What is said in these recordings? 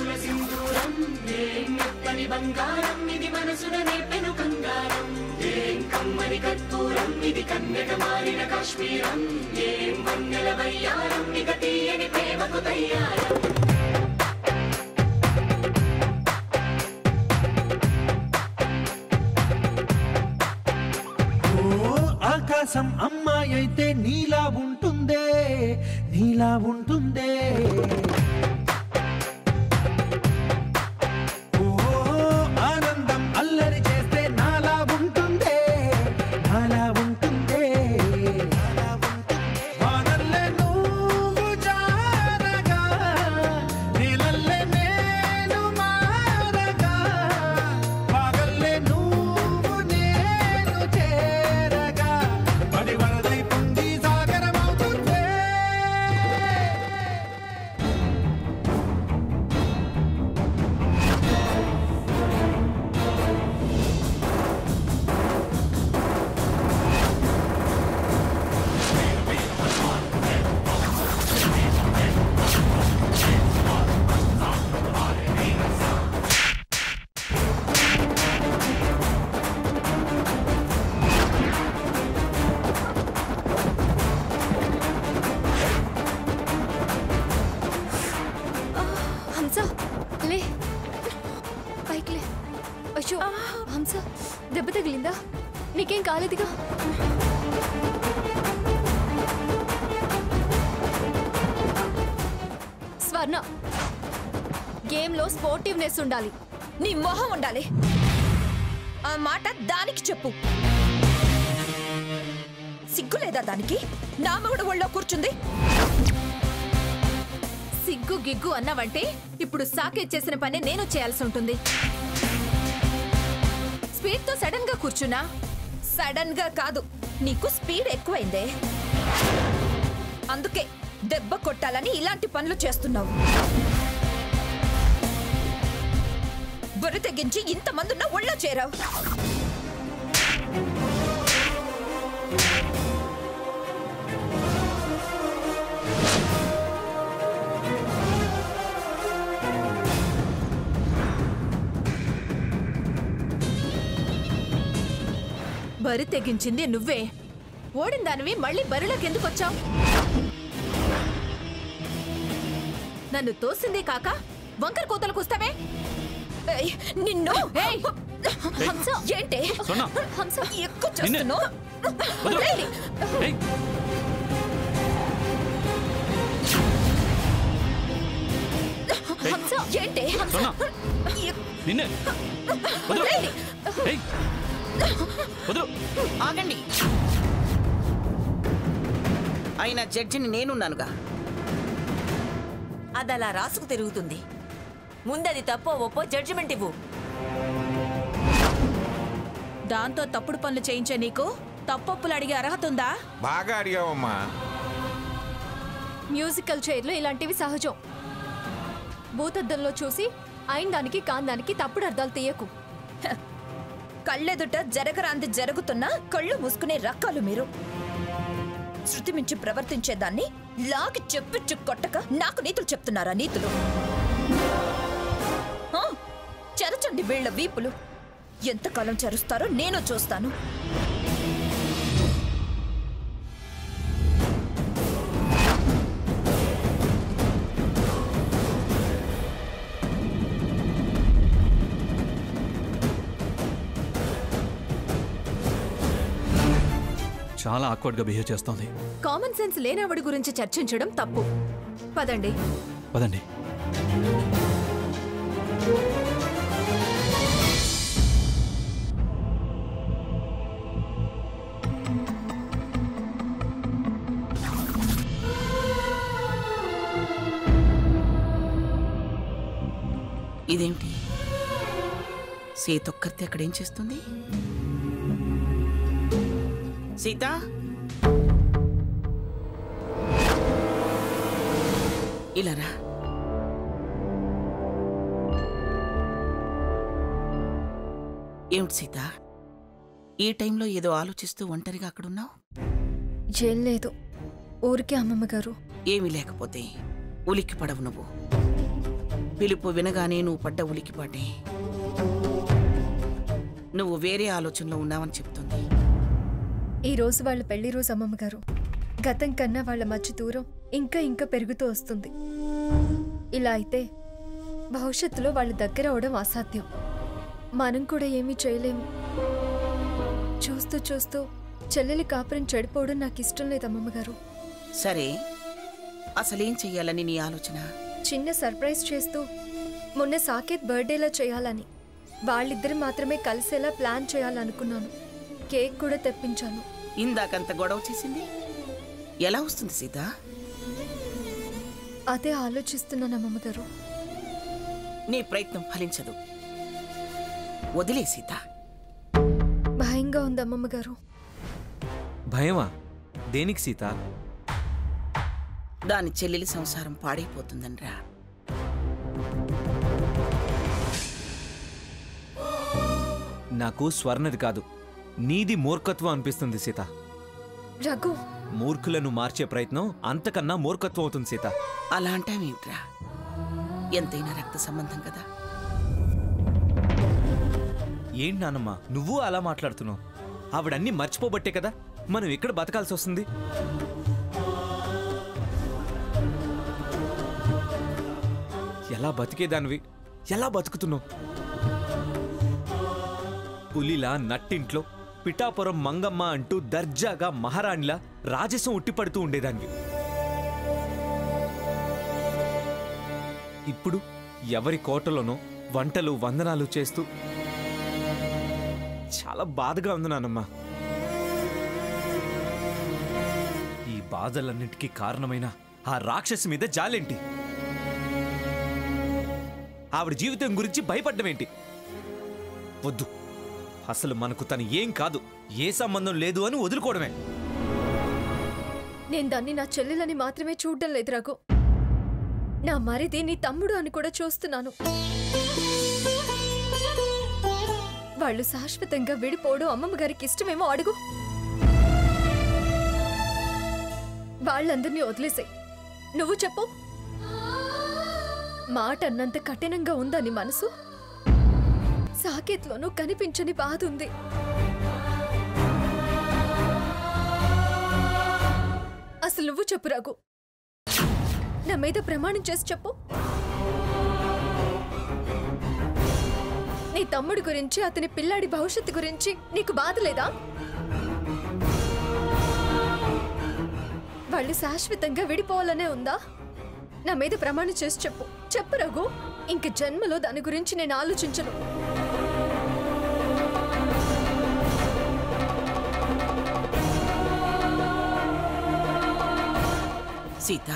వలపుల సింధూరం ఏం మెత్తని బంగారం ఇది మనసున నేపెను కంగారం ఏం కమ్మని కర్పూరం ఇది కన్నెట మారిన కాశ్మీరం ఏం వన్నెల వయ్యారం ఇక తీయని ప్రేమకు తయ్యారం ఆకాశం అమ్మాయి అయితే నీలా ఉంటుందే నీలా ఉంటుందే ఓ ఆనందం అల్లరి చేస్తే నాలా ఉంటుందే నాలా ఉంటుందే వానల్లే నువ్వు జారగా నీలల్లే నేను మారగా పగల్లే నువ్వు నేను చేరగా పడి వరదై పొంగి సాగరమవుతుందే హంస లే పైకి లే అయ్యో హంస దెబ్బ తగిలిందా నీకేం కాలేదుగా స్వర్ణ గేమ్లో స్పోర్టివ్నెస్ ఉండాలి నీ మొహం ఉండాలి ఆ మాట దానికి చెప్పు సిగ్గులేదా దానికి నా మొగుడు ఒళ్ళో కూర్చుంది సిగ్గు గిగ్గు అన్నావంటే ఇప్పుడు సాకేత్ చేసిన పని నేను చేయాల్సి ఉంటుంది స్పీడ్ తో సడన్ గా కూర్చున్నా సడన్ గా కాదు నీకు స్పీడ్ ఎక్కువైందే అందుకే దెబ్బ కొట్టాలని ఇలాంటి పనులు చేస్తున్నావు బరి తెగించి ఇంతమందున్న ఒళ్ళో చేరావు బరి తెగించింది నువ్వే ఓడిన దానివి మళ్ళీ బరిలోకి ఎందుకు వచ్చావు నన్ను తోసింది కాక వంకర కోతలకు వస్తావే ఏయ్, నిన్ను ఏయ్! హంస ఏంటి హంస ఎక్కువ చేస్తున్నావు ఏయ్, హంస ఏంటి నిన్నే ఆగండి అయినా జడ్జిని నేనున్నానుగా అదలా రాసుకు తిరుగుతుంది ముందది తప్పో ఒప్పో జడ్జిమెంట్ ఇవ్వు దాంతో తప్పుడు పనులు చేయించే నీకు తప్పొప్పులు అడిగే అర్హత ఉందా బాగా అడిగావమ్మా మ్యూజికల్ చైర్లో ఇలాంటివి సహజం భూతద్దంలో చూసి అయిన దానికి కాని దానికి తప్పుడు అర్థాలు తీయకు కళ్ళెదుట జరగరాంది జరుగుతున్నా కళ్ళు మూసుకునే రకాలు మీరు శృతి మించి ప్రవర్తించేదాన్ని లాగి చెప్పిచ్చు కొట్టక నాకు నీతులు చెప్తున్నారా నీతులు ఆ, చెరచండి వీళ్ళ వీపులు ఎంతకాలం చెరుస్తారో నేను చూస్తాను చాలా ఆక్వర్డ్ గా బిహేవ్ చేస్తోంది కామన్ సెన్స్ లేనవాడి గురించి చర్చించడం తప్పు పదండి పదండి ఇదేంటి సీతొక్కరితే అక్కడేం చేస్తుంది సీత ఇలారా ఏమిటి సీత ఈ టైంలో ఏదో ఆలోచిస్తూ ఒంటరిగా అక్కడున్నావు ఏం లేదు ఊరికే అమ్మమ్మ గారు ఏమీ లేకపోతే ఉలిక్కి పడవు నువ్వు పిలుపు వినగానే నువ్వు పడ్డ ఉలికిపాటే నువ్వు వేరే ఆలోచనలో ఉన్నావని చెప్తుంది. ఈ రోజు వాళ్ళ పెళ్లి రోజు అమ్మమ్మ గారు. గతం కన్నా వాళ్ళ మధ్య దూరం ఇంకా ఇంకా పెరుగుతూ వస్తుంది. ఇలా అయితే భవిష్యత్తులో వాళ్ళ దగ్గర అవడం అసాధ్యం. మనం కూడా ఏమీ చేయలేము. చూస్తూ చూస్తూ చెల్లెలి కాపురం చెడిపోవడం నాకు ఇష్టం లేదు అమ్మమ్మ గారు. సరే, అసలేం చెయ్యాలని నీ ఆలోచన? చిన్న సర్ప్రైజ్ చేస్తూ మొన్న సాకేత్ బర్త్డేలా చేయాలని, వాళ్ళిద్దరు మాత్రమే కలిసేలా ప్లాన్ చేయాలనుకున్నాను. కేక్ కూడా తెప్పించాను. ఇందాకంత గొడవ చేసింది ఎలా వస్తుంది సీత? అదే ఆలోచిస్తున్నాను అమ్మమ్మ గారు. నీ ప్రయత్నం ఫలించదు. వదిలే సీత. భయంగా ఉంది అమ్మమ్మ గారు. భయమా? దేనికి సీత? దాని చెల్లెలి సంసారం పాడైపోతుందనరా. నాకు స్వర్ణది కాదు, నీది మూర్ఖత్వం అనిపిస్తుంది సీత. రఘు, మూర్ఖులను మార్చే ప్రయత్నం అంతకన్నా మూర్ఖత్వం అవుతుంది సీత. అలా అంటావేమిట్రా? ఎంతైనా రక్త సంబంధం కదా. ఏంటి నానమ్మ నువ్వు అలా మాట్లాడుతున్నావు? ఆవిడన్నీ మర్చిపోబట్టే కదా మనం ఇక్కడ బతకాల్సి వస్తుంది. ఎలా బతికేదానివి, ఎలా బతుకుతున్నావు? పులిలా నట్టింట్లో పిఠాపురం మంగమ్మ అంటూ దర్జాగా మహారాణిలా రాజసం ఉట్టిపడుతూ ఉండేదాన్ని. ఇప్పుడు ఎవరి కోటలోనో వంటలు వందనాలు చేస్తూ చాలా బాధగా ఉంది నానమ్మ. ఈ బాధలన్నింటికీ కారణమైన ఆ రాక్షసి మీద జాలేంటి? ఆవిడ జీవితం గురించి భయపడ్డమేంటి? వద్దు, అసలు మనకు తను ఏం కాదు, ఏ సంబంధం లేదు అని వదులుకోవడమే. నేను దాన్ని నా చెల్లెలని మాత్రమే చూడడం లేదు రఘు. నా మరిది నీ తమ్ముడు అని కూడా చూస్తున్నాను. వాళ్ళు శాశ్వతంగా విడిపోవడం అమ్మమ్మ గారికి ఇష్టమేమో అడుగు. వాళ్ళందరినీ వదిలేసాయి. నువ్వు చెప్పు. మాట అన్నంత కఠినంగా ఉందా నీ మనసు? సాకేత్లోనూ కనిపించని బాధ ఉంది. అసలు నువ్వు చెప్పు రఘు. నా మీద ప్రమాణం చేసి చెప్పు. నీ తమ్ముడి గురించి, అతని పిల్లాడి భవిష్యత్తు గురించి నీకు బాధ లేదా? వాళ్ళు శాశ్వతంగా విడిపోవాలనే ఉందా? నా మీద ప్రమాణం చేసి చెప్పు. చెప్పు రఘు. ఇంక జన్మలో దాని గురించి నేను ఆలోచించను. సీత,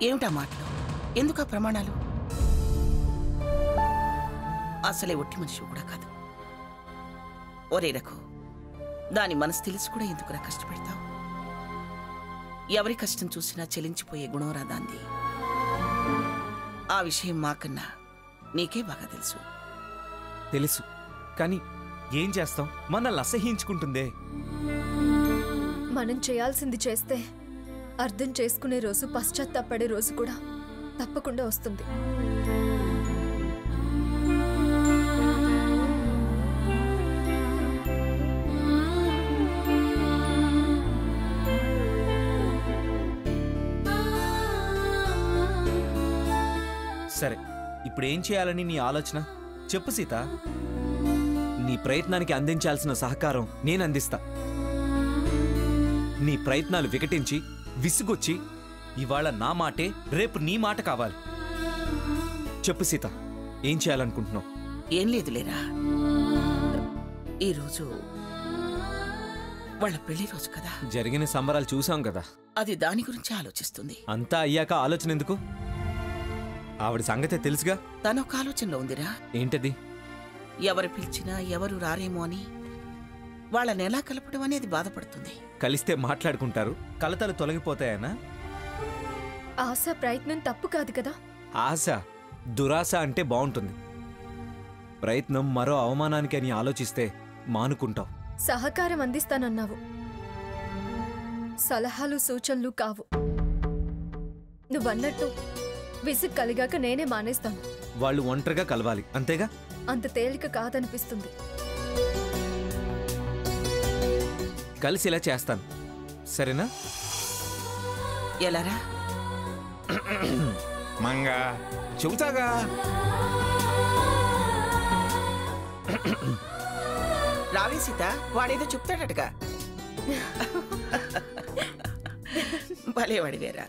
ఏమిటా మాటలు? ఎందుకా ప్రమాణాలు? అసలే ఒట్టి మనిషి కూడా కాదు. ఒరే రఘు, దాని మనసు తెలిసి కూడా ఎందుకురా కష్టపెడతావు? ఎవరి కష్టం చూసినా చెలించిపోయే గుణం రాదాంది. ఆ విషయం మాకన్నా నీకే బాగా తెలుసు. తెలుసు, కానీ ఏం చేస్తాం? మనల్ని అసహ్యించుకుంటుందే. మనం చేయాల్సింది చేస్తే అర్థం చేసుకునే రోజు, పశ్చాత్తాపడే రోజు కూడా తప్పకుండా వస్తుంది. సరే, ఇప్పుడు ఏం చేయాలని నీ ఆలోచన? చెప్పు సీత. నీ ప్రయత్నానికి అందించాల్సిన సహకారం నేను అందిస్తా. నీ ప్రయత్నాలు వికటించి విసుగొచ్చి ఇవాళ నా మాటే రేపు నీ మాట కావాలి. చెప్పు సీత, ఏం చేయాలనుకుంటున్నావు? ఏం లేదులేరా, ఈరోజు వాళ్ళ పెళ్లి రోజు కదా. జరిగిన సంబరాలు చూసాం కదా. అది దాని గురించి ఆలోచిస్తుంది. అంతా అయ్యాక ఆలోచన ఎందుకు? ఆవిడ సంగతే తెలుసుగా. తనొక ఆలోచనలో ఉందిరా. ఏంటది? ఎవరు పిలిచినా ఎవరు రారేమో అని వాళ్ళని ఎలా కలపడం అనేది బాధపడుతుంది. కలిస్తే మాట్లాడుకుంటారు, కలతలు తొలగిపోతాయనా? ఆశ ప్రయత్నం తప్పు కాదు కదా. ఆశ దురాశ అంటే బాగుంటుంది. ప్రయత్నం మరో అవమానానికి అని ఆలోచిస్తే మానుకుంటావు. సహకారం అందిస్తానన్నావు, సలహాలు సూచనలు కావు. నువ్వన్నట్టు విసుగు కలిగాక నేనే మానేస్తాను. వాళ్ళు ఒంటరిగా కలవాలి అంతేగా? అంత తేలిక కాదనిపిస్తుంది. కలిసి ఇలా చేస్తాను, సరేనా? ఎలారా? మంగా చెబుతాగా. రావే సీత, వాడేదో చెప్తాడటగా. భలేవాడి వేరా.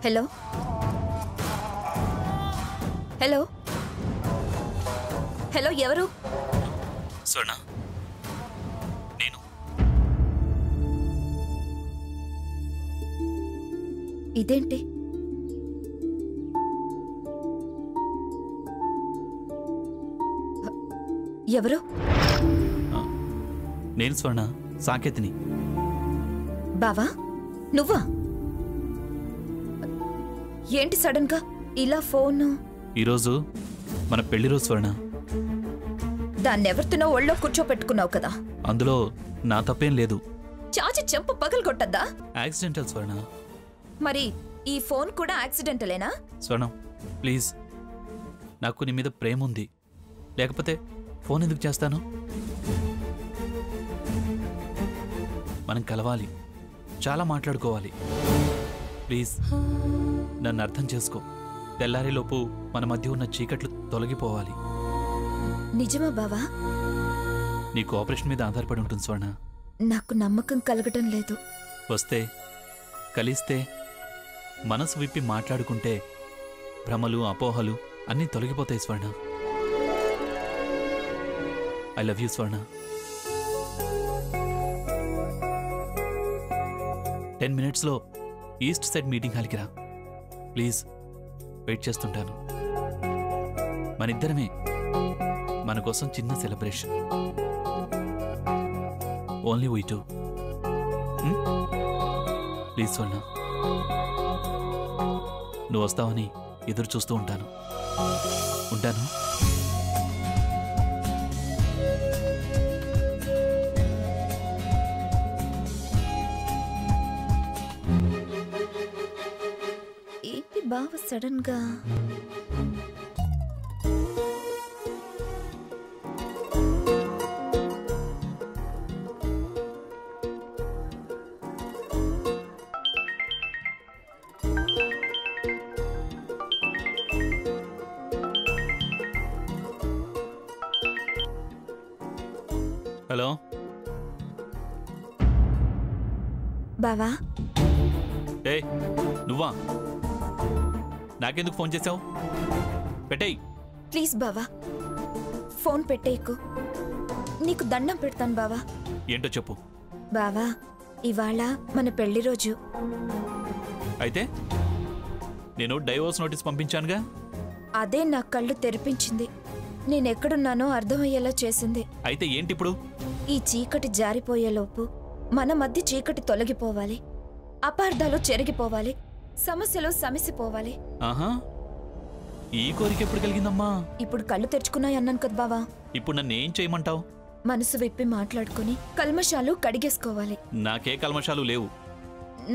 హలో హలో హలో, ఎవరు? స్వర్ణ, నేను. ఇదేంటి? ఎవరు? నేను స్వర్ణ, సాకేతిని. బావా, నువ్వా? ఏంటి సడన్ గా ఇలా ఫోన్? ఈరోజు మన పెళ్లి రోజు స్వర్ణ. దాన్నెవరితోనో ఒళ్ళో కూర్చోపెట్టుకున్నావు కదా. అందులో నా తప్పేం లేదు. చాచి చెంప పగలు కొట్టద్దా? యాక్సిడెంటల్ స్వర్ణ. మరి ఈ ఫోన్ కూడా యాక్సిడెంటలేనా? స్వర్ణం, ప్లీజ్, నాకు నీ మీద ప్రేమ ఉంది, లేకపోతే ఫోన్ ఎందుకు చేస్తాను? మనం కలవాలి, చాలా మాట్లాడుకోవాలి. ప్లీజ్ నన్ను అర్థం చేసుకో. తెల్లారిలోపు మన మధ్య ఉన్న చీకట్లు తొలగిపోవాలి. నిజమా బావా? నీకు ఆపరేషన్ మీద ఆధారపడి ఉంటుంది స్వర్ణ. నాకు నమ్మకం కలగటం లేదు. వస్తే, కలిస్తే, మనసు విప్పి మాట్లాడుకుంటే భ్రమలు, అపోహలు అన్నీ తొలగిపోతాయి స్వర్ణ. I love you Swarna. 10 minutesలో east side meeting హాల్కి రా ప్లీజ్. వెయిట్ చేస్తుంటాను. మనిద్దరమే, మన కోసం చిన్న celebration. Only V two. Please స్వర్ణ, నువ్వు వస్తావని ఎదురు చూస్తూ ఉంటాను. ఉంటాను. ఏంటి బావ సడన్ గా? హలో బావా, ఏ నువ్వా? నాకెందుకు ఫోన్ చేసావు? పెట్టేయ్. ప్లీజ్ బావా, ఫోన్ పెట్టేయకు. నీకు దండం పెడతాను బావా. ఏంటో చెప్పు. బావా, ఇవాళ మన పెళ్లి రోజు. అయితే నేను డైవోర్స్ నోటీస్ పంపించానుగా. అదే నా కళ్ళు తెరిపించింది. నేనెక్కడున్నానో అర్థమయ్యేలా చేసింది. అయితే ఏంటి ఇప్పుడు? ఈ చీకటి జారిపోయేలోపు మన మధ్య చీకటి తొలగిపోవాలి, అపార్థాలు చెరిగిపోవాలి, సమస్యలు సమిసిపోవాలి. ఆహా, ఈ కోరిక ఎప్పుడు కలిగిందమ్మా? ఇప్పుడు కళ్ళు తెరుచుకున్నాయి అన్నాను కదా బావా. ఇప్పుడు నన్ను ఏం చేయమంటావు? మనసు విప్పి మాట్లాడుకుని కల్మషాలు కడిగేసుకోవాలి. నాకే కల్మషాలు లేవు.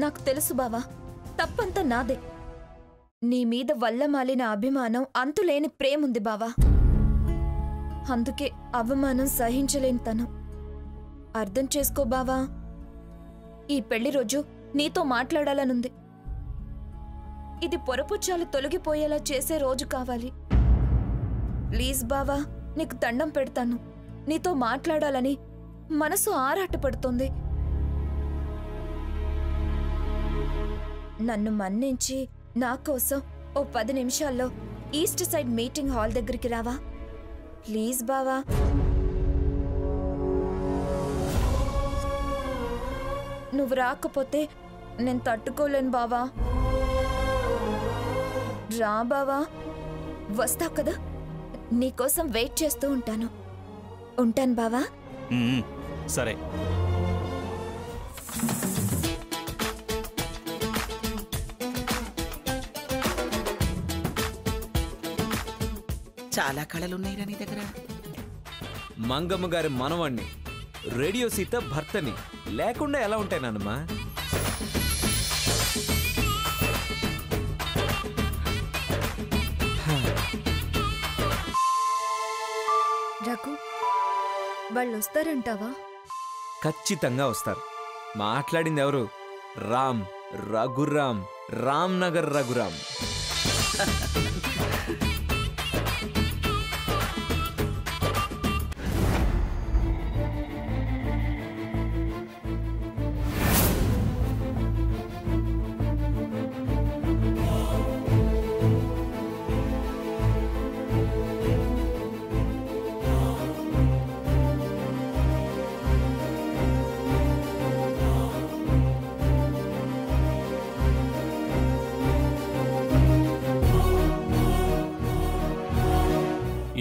నాకు తెలుసు బావా, తప్పంతా నాదే. నీ మీద వల్లమాలిన అభిమానం, అంతులేని ప్రేముంది బావా. అందుకే అవమానం సహించలేని తను. అర్థం చేసుకో బావా. ఈ పెళ్లి రోజు నీతో మాట్లాడాలనుంది. ఇది పొరపుచ్చాలు తొలగిపోయేలా చేసే రోజు కావాలి. ప్లీజ్ బావా, నీకు దండం పెడతాను. నీతో మాట్లాడాలని మనసు ఆరాటపడుతుంది. నన్ను మన్నించి నా కోసం ఓ 10 నిమిషాల్లో ఈస్ట్ సైడ్ మీటింగ్ హాల్ దగ్గరికి రావా? ప్లీజ్ బావా. నువ్వు రాకపోతే నేను తట్టుకోలేను బావా. రా బావా. వస్తావు కదా? నీకోసం వెయిట్ చేస్తూ ఉంటాను. ఉంటాను బావా. సరే. చాలా కళలున్నాయిరా నీ దగ్గర. మంగమ్మ గారి మనవాణ్ణి, రేడియో సీత భర్తని లేకుండా ఎలా ఉంటాయి నాన్నమ్మా? రఘు, వాళ్ళు వస్తారంటావా? ఖచ్చితంగా వస్తారు. మాట్లాడింది ఎవరు? రామ్, రఘురామ్, రామ్ నగర్ రఘురామ్.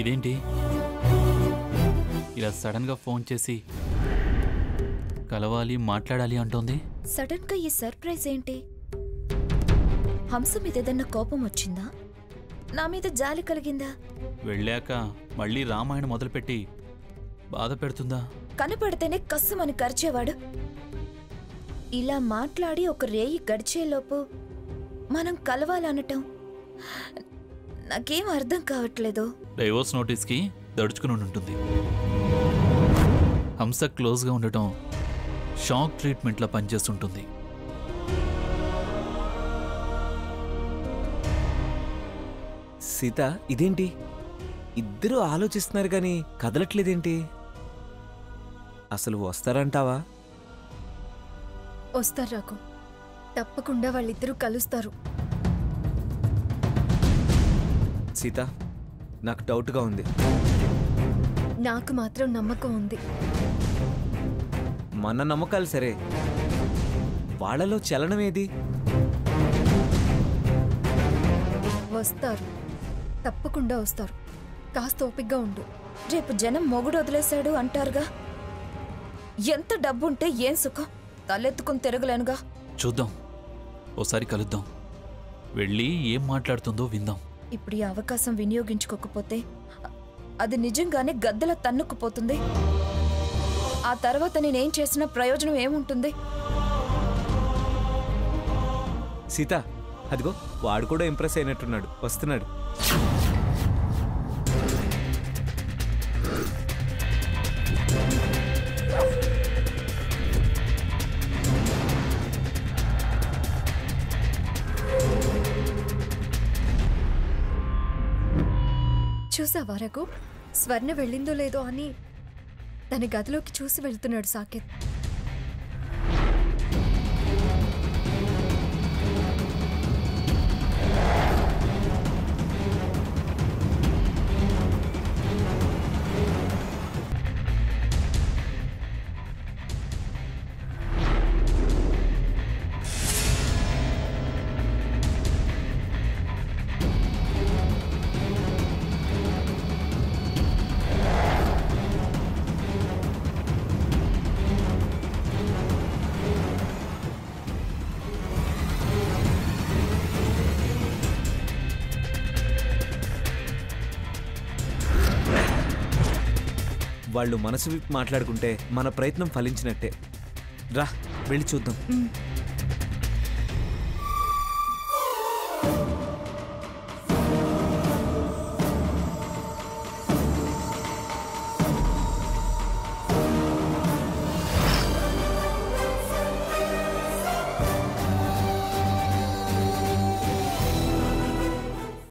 ఇదేంటి ఇలా సడన్ గా ఫోన్ చేసి కలవాలి, మాట్లాడాలి అంటోంది? సడన్ గా ఈ సర్ప్రైజ్ ఏంటి? హంస మీద ఏదన్నా కోపం వచ్చిందా? నా మీద జాలి కలిగిందా? వెళ్ళాక మళ్ళీ రామాయణం మొదలుపెట్టి బాధ పెడుతుందా? కనపడితేనే కస్సుమని కరిచేవాడు. ఇలా మాట్లాడి ఒక రేయి గడిచేలోపు మనం కలవాలనటం నాకేం అర్థం కావట్లేదు. డైవోర్స్ నోటీస్కి దడుచుకుని ఉంటుంది. హంస క్లోజ్గా ఉండటం షాక్ ట్రీట్మెంట్లా పనిచేస్తుంటుంది. సీత, ఇదేంటి? ఇద్దరూ ఆలోచిస్తున్నారు కానీ కదలట్లేదేంటి? అసలు వస్తారంటావా? వస్తారు రఘు, తప్పకుండా వాళ్ళిద్దరూ కలుస్తారు. సీత, నాకు డౌట్గా ఉంది. నాకు మాత్రం నమ్మకం ఉంది. మన నమ్మకాలు సరే, వాళ్ళలో చలనం ఏది? వస్తారు, తప్పకుండా వస్తారు. కాస్త ఓపిగ్గా ఉండు. రేపు జనం మొగుడు వదిలేశాడు అంటారుగా. ఎంత డబ్బుంటే ఏం సుఖం? తలెత్తుకుని తిరగలేనుగా. చూద్దాం, ఓసారి కలుద్దాం. వెళ్ళి ఏం మాట్లాడుతుందో విందాం. ఇప్పుడు ఈ అవకాశం వినియోగించుకోకపోతే అది నిజంగానే గద్దెల తన్నుకుపోతుంది. ఆ తర్వాత నేనేం చేసినా ప్రయోజనం ఏముంటుంది? సీత, అదిగో వాడు కూడా ఇంప్రెస్ అయినట్టున్నాడు, వస్తున్నాడు. చూసావా రఘు, స్వర్ణ వెళ్ళిందో లేదో అని తన గదిలోకి చూసి వెళ్తున్నాడు సాకేత్. వాళ్ళు మనసు విప్పి మాట్లాడుకుంటే మన ప్రయత్నం ఫలించినట్టే. రా, వెళ్ళి చూద్దాం.